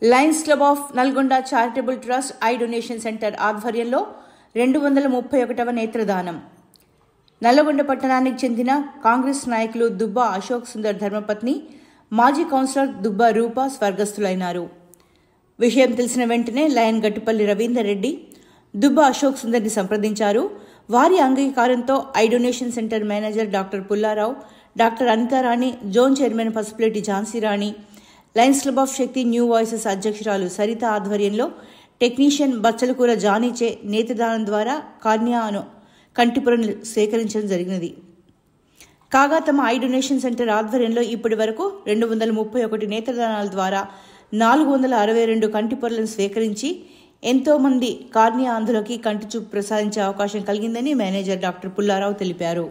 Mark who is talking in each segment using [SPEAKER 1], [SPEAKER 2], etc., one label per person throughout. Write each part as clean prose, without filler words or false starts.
[SPEAKER 1] Lions Club of Nalgonda charitable trust I donation centre ఆధ్వర్యంలో 231వ నేత్రదానం. నల్లగొండ పట్టణానికి చెందిన కాంగ్రెస్ నాయకులు దుబ్బా అశోక్ సుందర్ ధర్మపత్ని, మాజీ కౌన్సిలర్ దుబ్బా రూప స్వర్గస్థులైనారు. విషయం తెలిసిన వెంటనే లయన్ గట్టుపల్లి రవీందర్ రెడ్డి దుబ్బా అశోక్ సుందర్ని సంప్రదించారు. వారి అంగీకారంతో eye donation centre manager doctor Pullarao, doctor Anitharani, zone chairman Pasupuleti Jhansirani, Lions Club of Shakti new voices అధ్యక్షురాలు సరిత ఆధ్వర్యంలో టెక్నీషియన్ బచ్చలకూర జానీచే నేత్రదానం ద్వారా కార్నియాను కంటిపొరను సేకరించడం జరిగినది. కాగా తమ ఐ డొనేషన్ సెంటర్ ఆధ్వర్యంలో ఇప్పటి వరకు 231 నేత్రదానాల ద్వారా 462 కంటిపొరలను స్వీకరించి ఎంతో మంది కార్నియా అంధులకి కంటి చూపు ప్రసాదించే అవకాశం కలిగిందని మేనేజర్ డాక్టర్ పుల్లారావు తెలిపారు.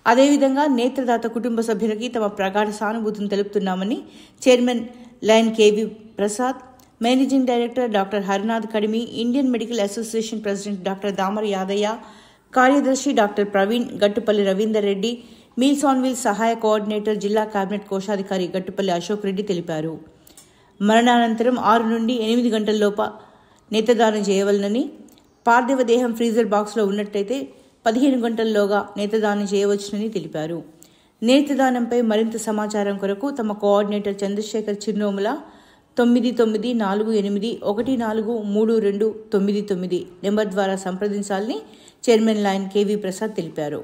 [SPEAKER 1] అదేవిధంగా నేత్రదాత కుటుంబ సభ్యులకి తమ ప్రగాఢ సానుభూతిని తెలుపుతున్నామని chairman lion KV Prasad, managing director doctor Harinath Kadimi, Indian medical association president doctor Damara Yadaiah, కార్యదర్శి doctor Praveen, Gattupalli Ravinder Reddy, meals on wheels సహాయ కోఆర్డినేటర్, జిల్లా కేబినెట్ కోశాధికారి గట్టుపల్లి అశోక్ రెడ్డి తెలిపారు. మరణానంతరం 6 నుండి 8 గంటల్లోపు నేత్రదానం చేయవలనని, పార్థివ దేహం ఫ్రీజర్ బాక్స్లో ఉన్నట్లయితే 15 గంటల్లోగా నేత్రదానం చేయవచ్చునని తెలిపారు. నేత్రదానంపై మరింత సమాచారం కొరకు తమ కోఆర్డినేటర్ చంద్రశేఖర్ చిరునోముల 9948143299 నెంబర్ ద్వారా సంప్రదించాలని చైర్మన్ లయన్ కేవీ ప్రసాద్ తెలిపారు.